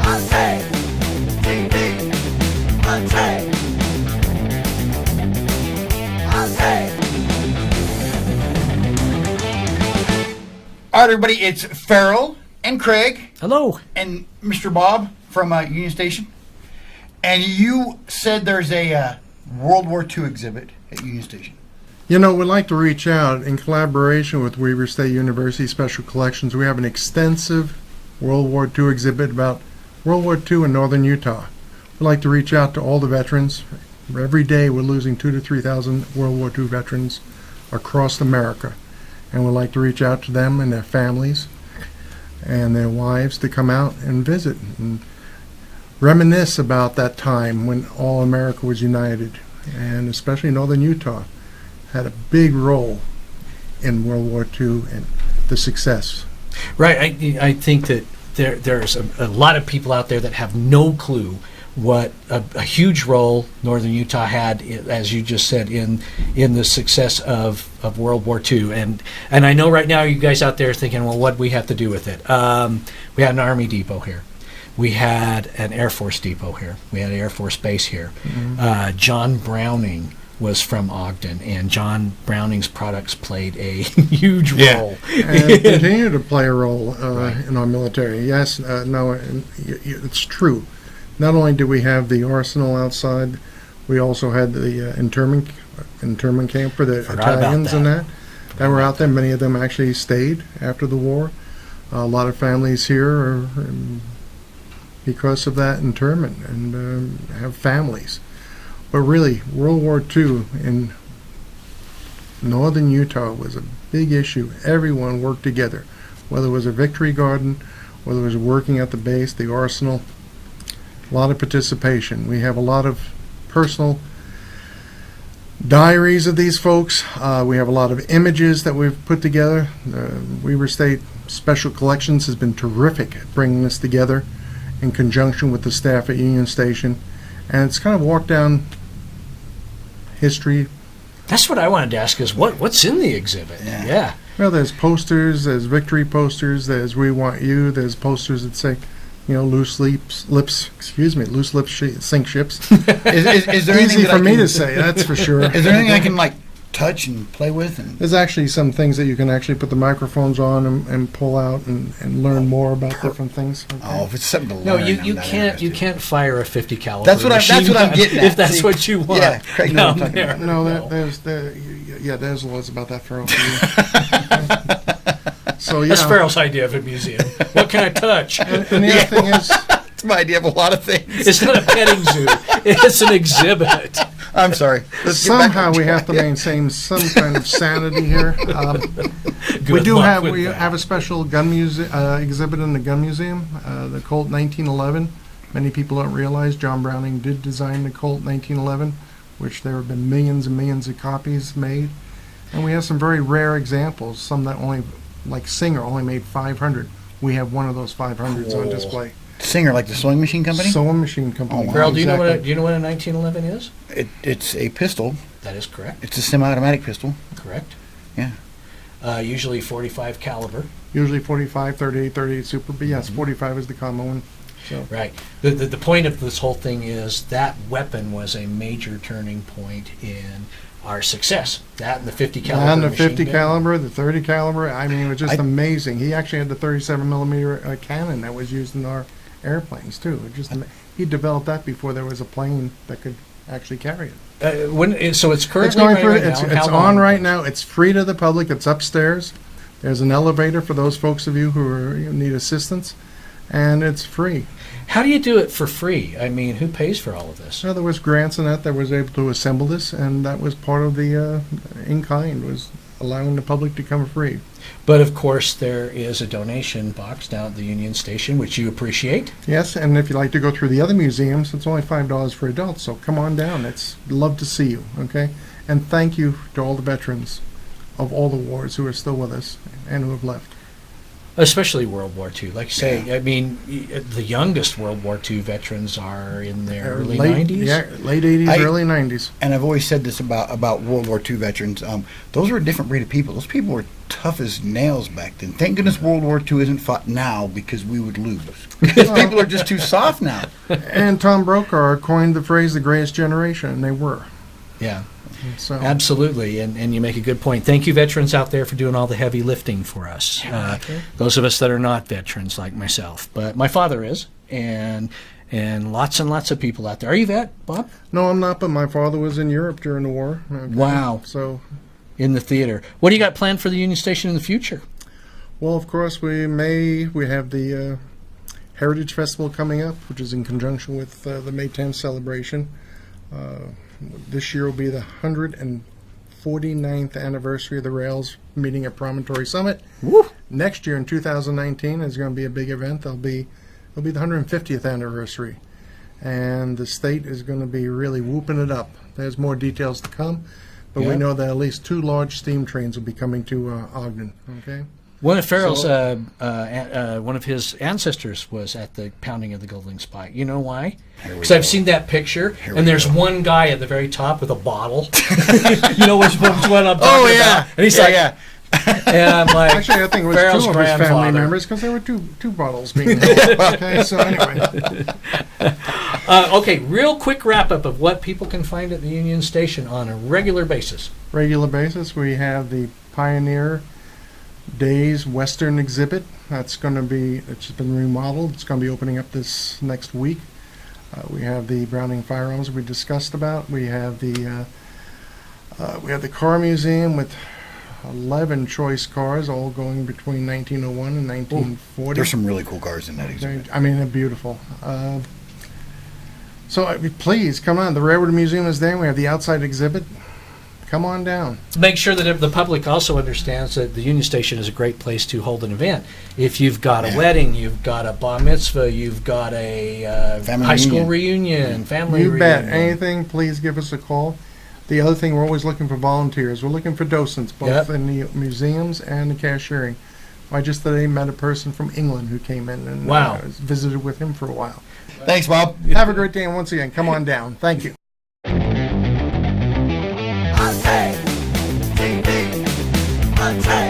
Untamed TV. Untamed. Untamed. All right, everybody, it's Farrell and Craig. Hello. And Mr. Bob from Union Station. And you said there's a World War II exhibit at Union Station. You know, we'd like to reach out in collaboration with Weber State University Special Collections. We have an extensive World War II exhibit about World War II in northern Utah. We'd like to reach out to all the veterans. Every day we're losing 2,000 to 3,000 World War II veterans across America. And we'd like to reach out to them and their families and their wives to come out and visit and reminisce about that time when all America was united, and especially northern Utah had a big role in World War II and the success. Right. I think that there's a lot of people out there that have no clue what a huge role northern Utah had, as you just said, in the success of World War II. And I know right now you guys out there are thinking, well, what do we have to do with it? We had an Army depot here. We had an Air Force depot here. We had an Air Force base here. Mm-hmm. John Browning was from Ogden, and John Browning's products played a huge role. And continue to play a role in our military. Yes, no, it's true. Not only do we have the arsenal outside, we also had the internment camp for the Italians and that were out there. Many of them actually stayed after the war. A lot of families here are because of that internment and have families. But really, World War II in northern Utah was a big issue. Everyone worked together, whether it was a victory garden, whether it was working at the base, the arsenal. A lot of participation. We have a lot of personal diaries of these folks. We have a lot of images that we've put together. Weber State Special Collections has been terrific at bringing this together in conjunction with the staff at Union Station. And it's kind of walked down history. That's what I wanted to ask is what's in the exhibit? Yeah. Well, there's posters, there's victory posters, there's We Want You, there's posters that say, you know, loose lips sink ships. Is there Easy anything for me to say, that's for sure. Is there anything I can like touch and play with? And there's actually some things that you can actually put the microphones on and pull out and learn more about different things. Okay. Oh, if it's something to learn. No, you can't fire a 50 caliber. That's what I'm getting at. If that's what you want. Yeah, Craig, down there. There's laws about that, Farrell. So yeah, that's Farrell's idea of a museum. What can I touch? And the other thing is, it's my idea of a lot of things. It's not a petting zoo. It's an exhibit. I'm sorry. Somehow we have to maintain some kind of sanity here. We have a special gun exhibit in the gun museum, the Colt 1911. Many people don't realize John Browning did design the Colt 1911, which there have been millions and millions of copies made. And we have some very rare examples, some that only, like Singer, only made 500. We have one of those 500s on display. Singer, like the sewing machine company? Sewing machine company. Oh, wow. Farrell, do you know what a 1911 is? It's a pistol. That is correct. It's a semi-automatic pistol. Correct. Yeah. Usually 45 caliber. Usually 45, 38, 38 Super, but yes, 45 is the common one. So. Right. The point of this whole thing is that weapon was a major turning point in our success. That and the 50 caliber. And the 50 caliber, the 30 caliber. I mean, it was just amazing. He actually had the 37 millimeter cannon that was used in our airplanes too. He developed that before there was a plane that could actually carry it. So it's currently it's going right through. Right it's now. It's on right now. It's free to the public. It's upstairs. There's an elevator for those folks of you who need assistance, and it's free. How do you do it for free? I mean, who pays for all of this? Well, there was grants and that was able to assemble this, and that was part of the in-kind, was allowing the public to come free. But of course, there is a donation box down at the Union Station, which you appreciate. Yes, and if you'd like to go through the other museums, it's only $5 for adults, so come on down. It's love to see you, okay? And thank you to all the veterans of all the wars who are still with us and who have left. especially World War II. Like you say, I mean, the youngest World War II veterans are in their early 90s. Yeah, late 80s, early 90s. And I've always said this about World War II veterans. Those were a different breed of people. Those people were tough as nails back then. Thank goodness World War II isn't fought now because we would lose. Because people are just too soft now. And Tom Brokaw coined the phrase "the greatest generation," and they were. Yeah. So Absolutely, and you make a good point. Thank you, veterans out there, for doing all the heavy lifting for us. Those of us that are not veterans, like myself, but my father is, and lots and lots of people out there. Are you vet, Bob? no, I'm not. But my father was in Europe during the war. Okay? Wow. So, In the theater. What do you got planned for the Union Station in the future? well, of course, we have the Heritage Festival coming up, which is in conjunction with the May 10th celebration. This year will be the 149th anniversary of the Rails meeting at Promontory Summit. Woo. Next year in 2019 is going to be a big event. It'll be the 150th anniversary, and the state is going to be really whooping it up. There's more details to come, but we Yeah. know that at least 2 large steam trains will be coming to Ogden. Okay. One of Farrell's, one of his ancestors was at the pounding of the Golding Spike. You know why? Because I've seen that picture, and there's one guy at the very top with a bottle. You know which one I'm talking about? And he's like, yeah. and I'm like, Actually, I think it was Farrell's 2 of his family grandfather. members because there were two bottles being held. Okay, so anyway. Okay, real quick wrap up of what people can find at the Union Station on a regular basis. Regular basis, we have the Pioneer Days Western exhibit. It's been remodeled. It's going to be opening up this next week. We have the Browning firearms we discussed about. We have the car museum with 11 choice cars, all going between 1901 and 1940. There's some really cool cars in that exhibit. I mean, they're beautiful. Please come on. The Railroad Museum is there. We have the outside exhibit. Come on down. Make sure that the public also understands that the Union Station is a great place to hold an event. If you've got a wedding, you've got a bar mitzvah, you've got a high school reunion, family You reunion. bet. Anything, please give us a call. The other thing, we're always looking for volunteers. We're looking for docents, both in the museums and the cashiering. I just today met a person from England who came in and visited with him for a while. Thanks, Bob. Have a great day, and once again, come on down. Thank you. Untamed. TV. Untamed.